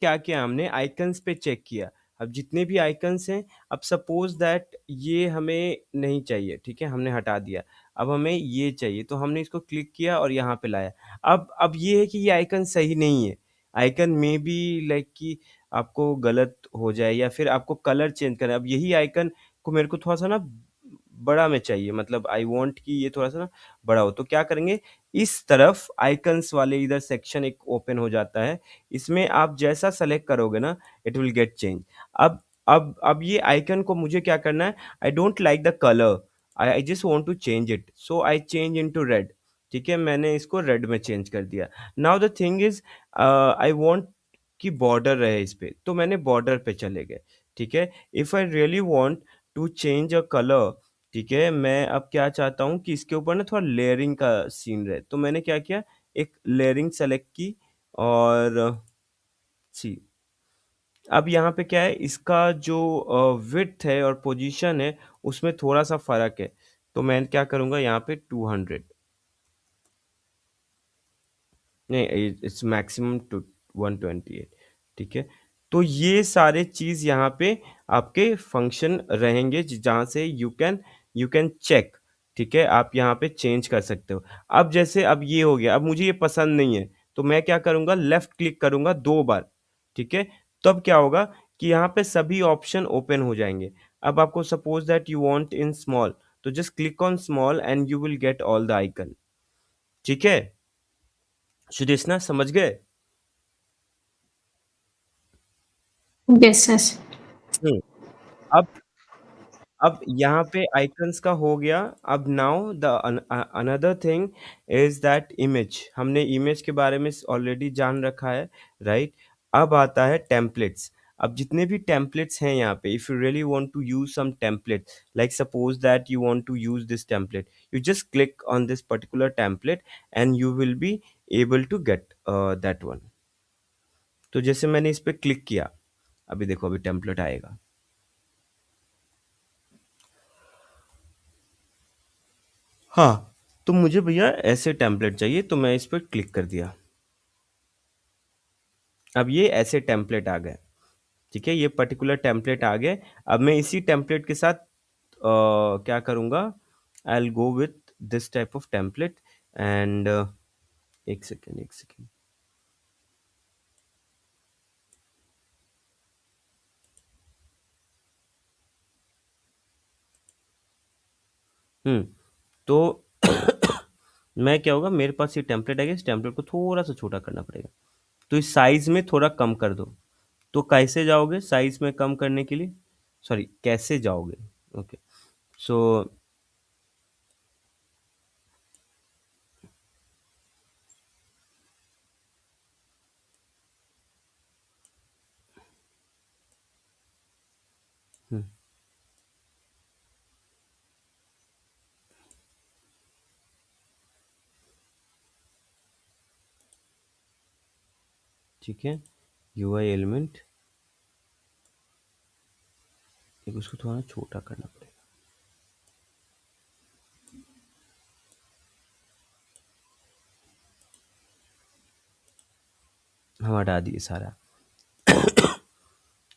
क्या किया हमने आइकन्स पे चेक किया। अब जितने भी आइकन्स हैं, अब सपोज़ दैट ये हमें नहीं चाहिए, ठीक है? हमने हटा दिया। अब हमें ये चाहिए, तो हमने इसको क्लिक किया और यहाँ पे लाया। अब ये है कि ये आइकन सही नहीं है। आइकन में बी लाइक कि आपको गलत हो जाए या फिर आपको कलर चेंज करना है। अब यही आइकन को मेरे को थोड़ा-सा ना बड़ा में चाहिए, मतलब आई वांट कि ये थोड़ा-सा ना बड़ा हो। तो क्या करेंगे, इस तरफ आइकन्स वाले इधर सेक्शन एक ओपन हो जाता है। इसमें आप जैसा सेलेक्ट करोगे ना, इट विल गेट चेंज। अब ये आइकन को मुझे क्या करना है, I don't like the colour, I just want to change it, so I change into red. ठीक है, मैंने इसको रेड में चेंज कर दिया। Now the thing is I want कि बॉर्डर रहे इस पे, तो मैंने बॉर्डर पे चले गए। ठीक है? If I really want to change a colour, ठीक है? मैं अब क्या चाहता हूँ कि इसके ऊपर ना थोड़ा लेयरिंग का सीन रहे, तो मैंने क्या किया, एक लेयरिंग सेलेक्ट की और सी अब यहाँ पे क्या है, इसका जो विड्थ है और पोजीशन है, उसमें थोड़ा-सा फ़र्क है। तो मैं क्या करूँगा यहाँ पे 200, नहीं इट्स मैक्सिमम टू 128, ठीक है? तो ये सारे चीज़ यहाँ पे आपके फंक्शन रहेंगे जहाँ से यू कैन चेक, ठीक है? आप यहाँ पे चेंज कर सकते हो। अब जैसे अब ये हो गया, अब मुझे ये पसंद नहीं है, तो मैं क्या करूँगा, लेफ्ट क्लिक करूँगा 2 बार, ठीक है? तब क्या होगा कि यहाँ पे सभी ऑप्शन ओपन हो जाएँगे। अब आपको suppose that you want in small, तो just click on small and you will get all the icon, ठीक है? सुदेशना समझ गए? Yes, yes. हुँ। अब अब यहाँ पे आइकन्स का हो गया। अब now the another thing is that image, हमने इमेज के बारे में ऑलरेडी जान रखा है, राइट? अब आता है टेम्पलेट्स। अब जितने भी टेम्पलेट्स हैं यहाँ पे, if you really want to use some template, like suppose that you want to use this template, you just click on this particular template and you will be able to get that one। तो जैसे मैंने इस पे click किया, अभी देखो अभी template आएगा। हाँ, तो मुझे भैया ऐसे टेम्पलेट चाहिए, तो मैं इस पे क्लिक कर दिया। अब ये ऐसे टेम्पलेट आ गए, ठीक है? ये पर्टिकुलर टेम्पलेट आ गए। अब मैं इसी टेम्पलेट के साथ क्या करूँगा, I will go with this type of template and एक सेकंड, एक सेकंड। हुँ, तो मैं क्या होगा, मेरे पास ये टेम्पलेट आ गया, इस टेम्पलेट को थोड़ा-सा छोटा करना पड़ेगा। तो इस साइज़ में थोड़ा कम कर दो। तो कैसे जाओगे साइज़ में कम करने के लिए? सॉरी, कैसे जाओगे? ओके, सो हुँ, ठीक है? यूआई एलिमेंट, एक उसको थोड़ा छोटा करना पड़ेगा। हम हटा दिए सारा।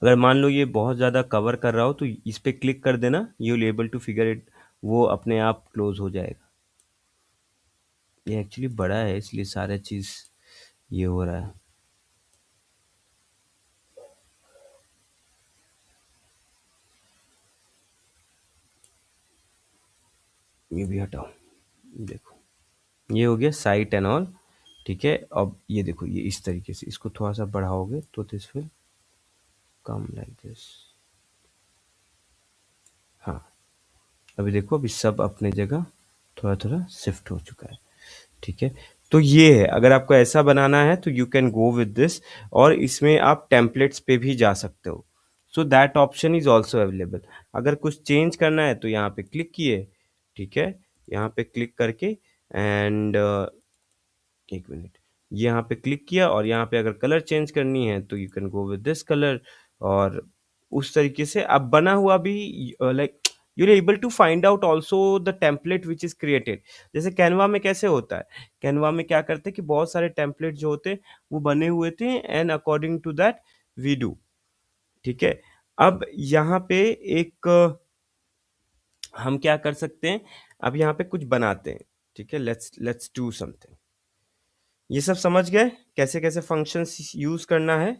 अगर मान लो ये बहुत ज़्यादा कवर कर रहा हो, तो इस पे क्लिक कर देना, you will able to figure it, वो अपने आप क्लोज़ हो जाएगा। ये एक्चुअली बड़ा है, इसलिए सारा चीज़ ये हो रहा है। ये भी हटाओ, देखो ये हो गया साइट एंड ऑल, ठीक है? अब ये देखो, ये इस तरीके से इसको थोड़ा-सा बढ़ाओगे तो this will come like this. हाँ, अभी देखो, अभी सब अपने जगह थोड़ा-थोड़ा शिफ्ट हो चुका है, ठीक है? तो ये है, अगर आपको ऐसा बनाना है तो you can go with this, और इसमें आप टेम्पलेट्स पे भी जा सकते हो। So that option is also available. अगर कुछ चेंज करना है तो यहाँ पे क्लिक किए, ठीक है? यहाँ पे क्लिक करके एंड 1 मिनट, यहाँ पे क्लिक किया और यहाँ पे अगर कलर चेंज करनी है तो you can go with this colour, और उस तरीके से अब बना हुआ भी like you are able to find out also the template which is created. जैसे कैनवा में कैसे होता है, कैनवा में क्या करते हैं कि बहुत सारे टेम्पलेट जो होते हैं वो बने हुए थे and according to that we do. ठीक है, अब यहाँ पे एक हम क्या कर सकते हैं, अब यहाँ पे कुछ बनाते हैं। ठीक है, लेट्स लेट्स डू समथिंग। ये सब समझ गए कैसे कैसे फंक्शंस यूज करना है?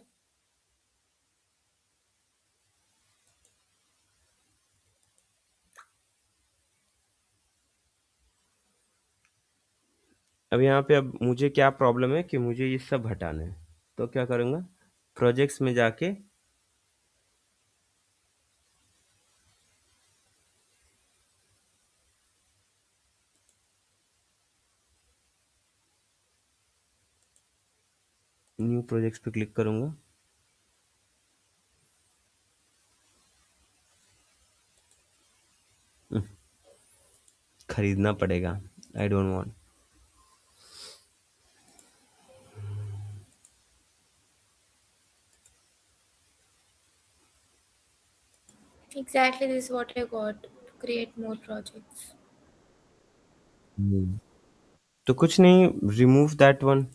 अब यहाँ पे अब मुझे क्या प्रॉब्लम है कि मुझे ये सब हटाना है, तो क्या करूँगा, प्रोजेक्ट्स में जाके न्यू प्रोजेक्ट्स पे क्लिक करूँगा। खरीदना पड़ेगा, I don't want. Exactly, this is what I got to create more projects. तो कुछ नहीं, remove that one,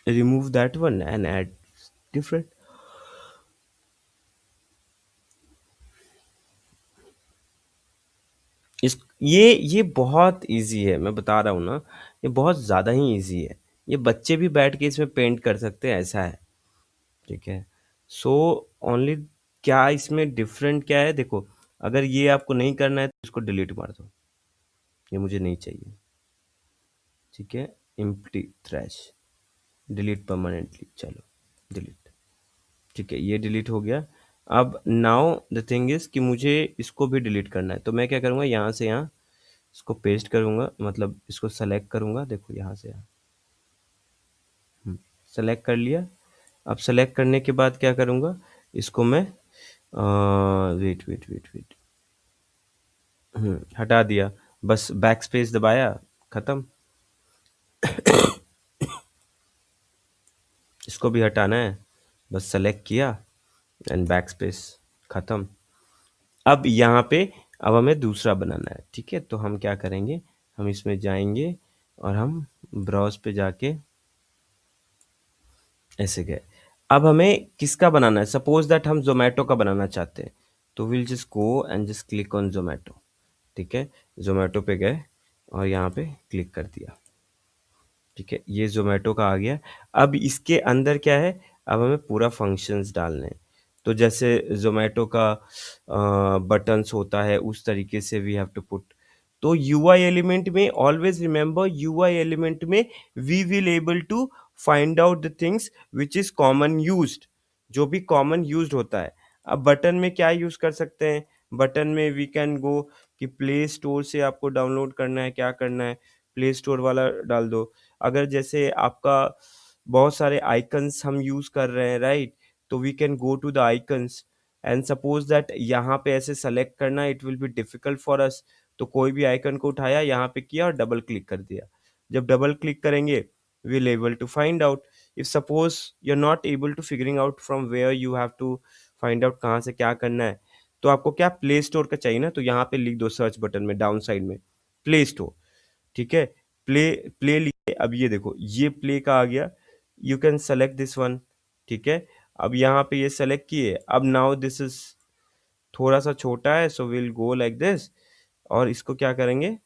remove that one and add different. इस ये बहुत इजी है, मैं बता रहा हूँ ना, ये बहुत ज़्यादा ही इजी है। ये बच्चे भी बैठ के इसमें पेंट कर सकते हैं, ऐसा है। ठीक है, सो ओनली क्या इसमें डिफरेंट क्या है, देखो, अगर ये आपको नहीं करना है तो इसको डिलीट मार दो, ये मुझे नहीं चाहिए। ठीक है, एम्प्टी थ्रैश, डिलीट परमानेंटली, चलो डिलीट। ठीक है, ये डिलीट हो गया। अब नाउ द थिंग इज कि मुझे इसको भी डिलीट करना है, तो मैं क्या करूँगा, यहाँ से यहाँ इसको पेस्ट करूँगा, मतलब इसको सेलेक्ट करूँगा, देखो यहाँ से यहाँ सेलेक्ट कर लिया। अब सेलेक्ट करने के बाद क्या करूँगा, इसको मैं वेट वेट वेट वेट हटा दिया, बस बैक स्पेस दबाया, खत्म। इसको भी हटाना है, बस सेलेक्ट किया एंड बैक स्पेस, खत्म। अब यहाँ पे अब हमें दूसरा बनाना है। ठीक है, तो हम क्या करेंगे, हम इसमें जाएंगे और हम ब्राउज पे जाके ऐसे गए। अब हमें किसका बनाना है, सपोज दैट हम जोमेटो का बनाना चाहते हैं, तो will just go and just click on Zomato. ठीक है, जोमेटो पे गए और यहाँ पे क्लिक कर दिया। ठीक है, ये जोमेटो का आ गया। अब इसके अंदर क्या है, अब हमें पूरा फंक्शंस डालने हैं। तो जैसे जोमेटो का बटन्स होता है उस तरीके से वी हैव टू पुट। तो यूआई एलिमेंट में ऑलवेज रिमेंबर, यूआई एलिमेंट में we will able to find out the things which is common used, जो भी कॉमन यूज्ड होता है। अब बटन में क्या यूज कर सकते हैं, बटन में वी कैन गो कि प्ले स्टोर से आपको डाउनलोड करना है, क्या करना है, प्ले स्टोर वाला डाल दो। अगर जैसे आपका बहुत सारे आइकन्स हम यूज कर रहे हैं, राइट, तो we can go to the icons and suppose that यहाँ पे ऐसे सेलेक्ट करना it will be difficult for us. तो कोई भी आइकन को उठाया, यहाँ पे किया और डबल क्लिक कर दिया। जब डबल क्लिक करेंगे we'll able to find out। if suppose you're not able to figuring out from where you have to find out कहाँ से क्या करना है, तो आपको क्या प्ले स्टोर का चाहिए ना, तो यहाँ पे लिख दो सर्च बटन में डाउन साइड में प्ले स्टोर। ठीक है, प्ले प्ले लिखे, अब ये देखो ये प्ले का आ गया, you can select this one. ठीक है, अब यहाँ पे ये सेलेक्ट किए, अब नाउ दिस इज थोड़ा सा छोटा है, so will go like this, और इसको क्या करेंगे,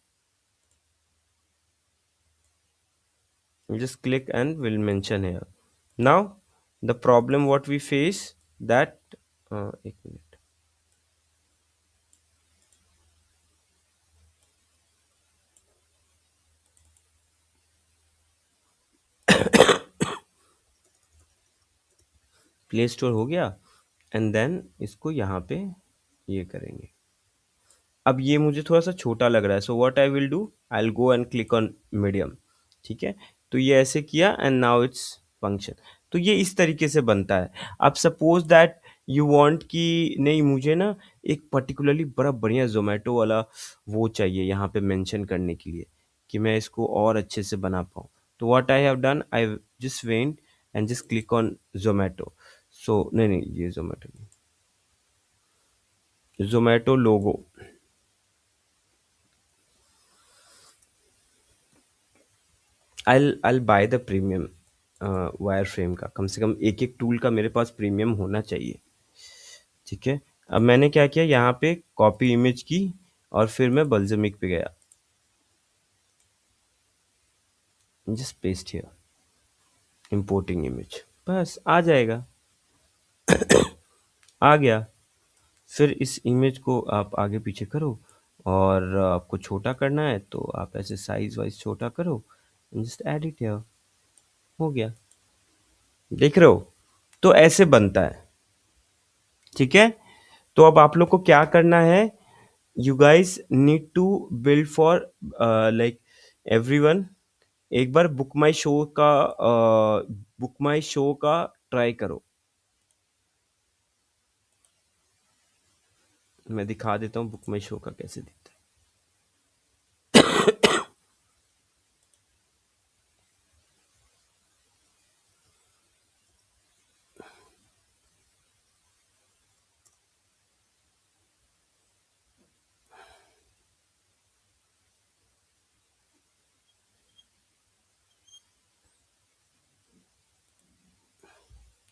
just click and we'll mention here। now the problem what we face that एक मिनट, प्ले स्टोर हो गया एंड देन इसको यहाँ पे ये करेंगे। अब ये मुझे थोड़ा सा छोटा लग रहा है, so what I will do, I will go and click on medium. ठीक है, तो ये ऐसे किया एंड नाउ इट्स फंक्शन। तो ये इस तरीके से बनता है। अब सपोज दैट यू वांट कि नहीं, मुझे ना एक पर्टिकुलरली बड़ा बढ़िया जोमेटो वाला वो चाहिए यहाँ पे मेंशन करने के लिए, कि मैं इसको और अच्छे से बना पाऊँ। तो what I have done, I just went and just click on Zomato. So नहीं नहीं, ये जोमेटो नहीं, Zomato logo. I'll buy the premium wire frame का, कम से कम एक एक टूल का मेरे पास प्रीमियम होना चाहिए। ठीक है, अब मैंने क्या किया, यहाँ पे कॉपी इमेज की और फिर मैं बल्जमिक पे गया, just paste here, importing image, बस आ जाएगा, आ गया। फिर इस इमेज को आप आगे पीछे करो, और आपको छोटा करना है तो आप ऐसे साइज वाइज छोटा करो, जस्ट एडिट हियर, हो गया। देख रहे हो, तो ऐसे बनता है। ठीक है, तो अब आप लोग को क्या करना है, you guys need to build for like everyone. एक बार बुक माई शो का ट्राई करो, मैं दिखा देता हूँ बुक माई शो का कैसे दिखता है।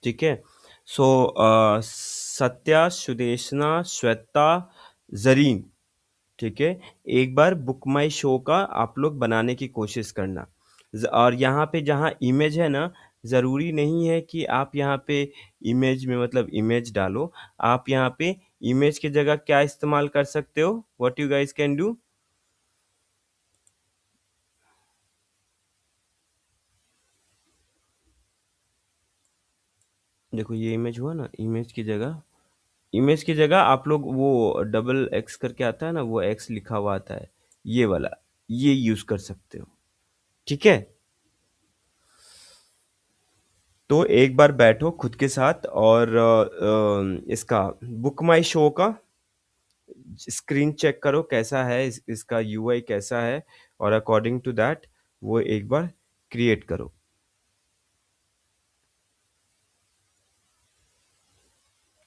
ठीक है, सो सत्या, सुदेशना, श्वेता, जरीन, ठीक है, एक बार बुक माई शो का आप लोग बनाने की कोशिश करना। और यहाँ पे जहाँ इमेज है ना, ज़रूरी नहीं है कि आप यहाँ पे इमेज में मतलब इमेज डालो, आप यहाँ पे इमेज की जगह क्या इस्तेमाल कर सकते हो, what you guys can do. देखो ये इमेज हुआ ना, इमेज की जगह आप लोग वो डबल एक्स करके आता है ना, वो एक्स लिखा हुआ आता है, ये वाला, ये यूज कर सकते हो। ठीक है, तो एक बार बैठो खुद के साथ और इसका बुक माई शो का स्क्रीन चेक करो कैसा है, इसका यूआई कैसा है, और अकॉर्डिंग टू दैट वो एक बार क्रिएट करो।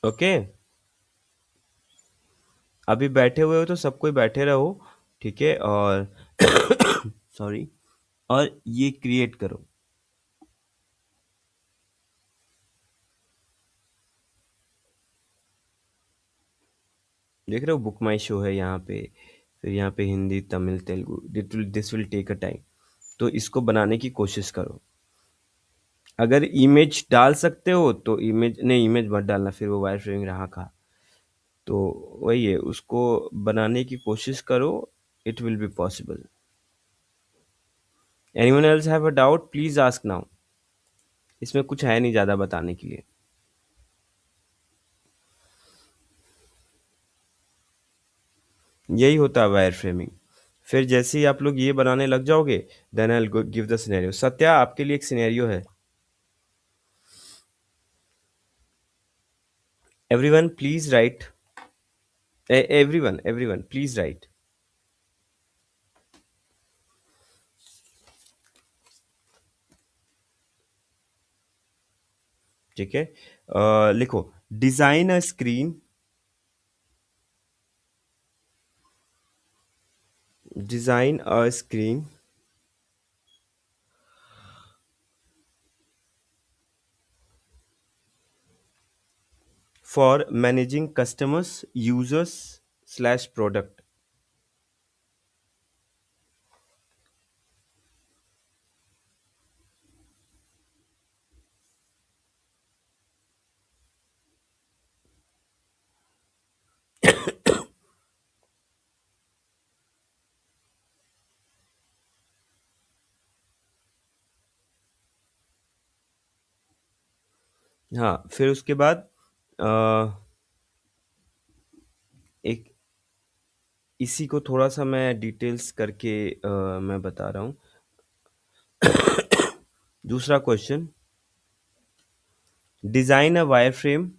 ओके, अभी बैठे हुए हो तो सब कोई बैठे रहो, ठीक है, और सॉरी, और ये क्रिएट करो। देख रहे हो बुक माई शो है यहाँ पे, फिर यहाँ पे Hindi, Tamil, Telugu, this will take a time. तो इसको बनाने की कोशिश करो। अगर इमेज डाल सकते हो तो इमेज, नहीं इमेज मत डालना, फिर वो वायर फ्रेमिंग रहा का। तो वही है, उसको बनाने की कोशिश करो, it will be possible. Anyone else have a doubt, please ask now. इसमें कुछ है नहीं ज़्यादा बताने के लिए। यही होता है वायर फ्रेमिंग। फिर जैसे ही आप लोग ये बनाने लग जाओगे, then I will give the scenario. Satya, आपके लिए एक सिनेरियो है। Everyone please write, everyone please write. ठीक है, लिखो, design a screen, design a screen for managing customers, users slash product. हाँ, फिर उसके बाद एक, इसी को थोड़ा सा मैं डिटेल्स करके मैं बता रहा हूँ। दूसरा question, design a wire frame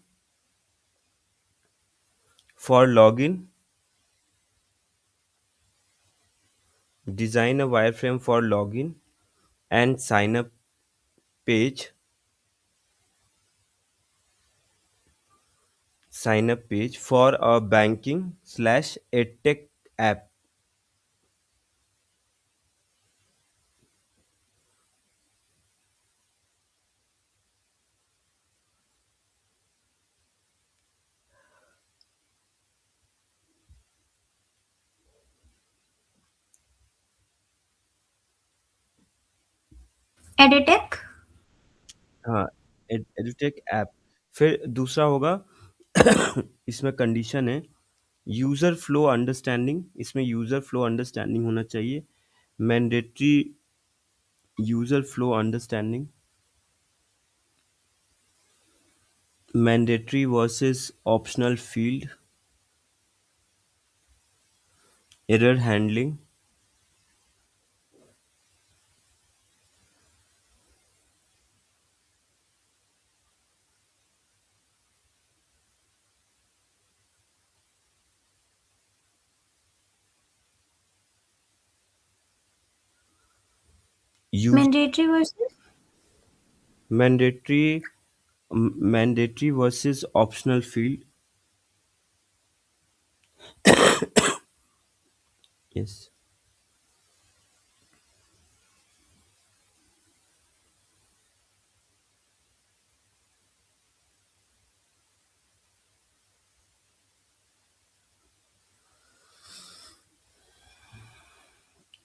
for login, design a wireframe for login and sign up page sign up page for a banking slash edtech app. edtech. हाँ, एडटेक ऐप। फिर दूसरा होगा इसमें कंडीशन है यूजर फ्लो अंडरस्टैंडिंग, इसमें user flow understanding होना चाहिए। Mandatory user flow understanding, mandatory versus optional field, error handling, use Mandatory versus mandatory mandatory versus optional field. Yes.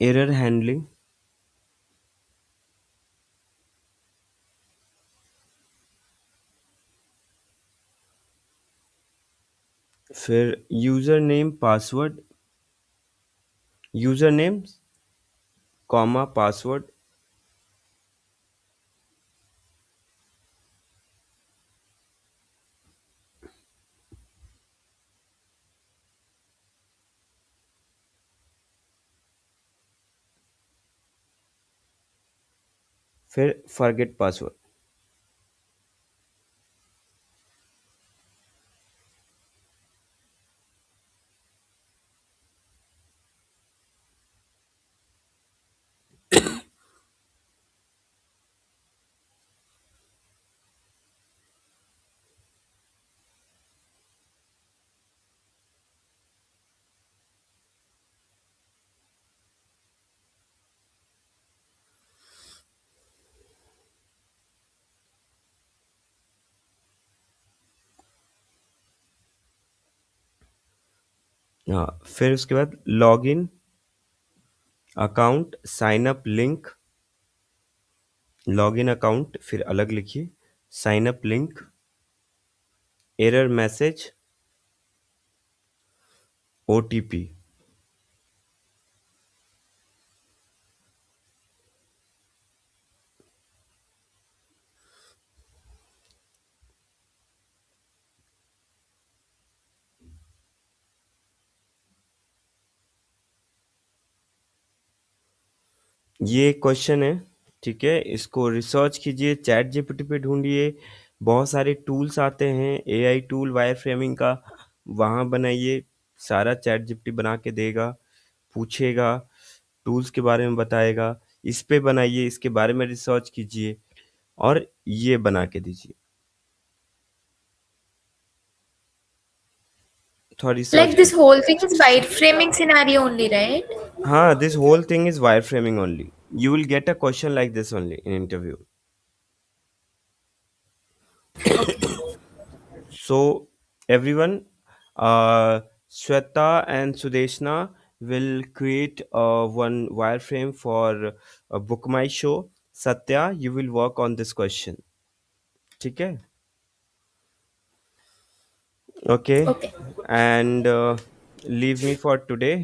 Error handling, फिर user name password, user name comma password, फिर forget password. हाँ, फिर उसके बाद login account sign up link, login account फिर अलग लिखिए, sign up link, error message, OTP. ये क्वेश्चन है, ठीक है, इसको रिसर्च कीजिए, चैट जीपीटी पे ढूंढिए, बहुत सारे टूल्स आते हैं, एआई टूल वायर फ्रेमिंग का, वहाँ बनाइए, सारा चैट जीपीटी बना के देगा, पूछेगा, टूल्स के बारे में बताएगा, इस पे बनाइए, इसके बारे में रिसर्च कीजिए और ये बना के दीजिए। थोड़ा रिसर्च Like this कीजिए। whole thing is wireframing scenario only, right? हाँ, this whole thing is wireframing only. You will get a question like this only in interview. So everyone, Shweta and Sudeshna will create one wireframe for Book My Show. Satya, you will work on this question. ठीक है? Okay. Okay. And leave me for today.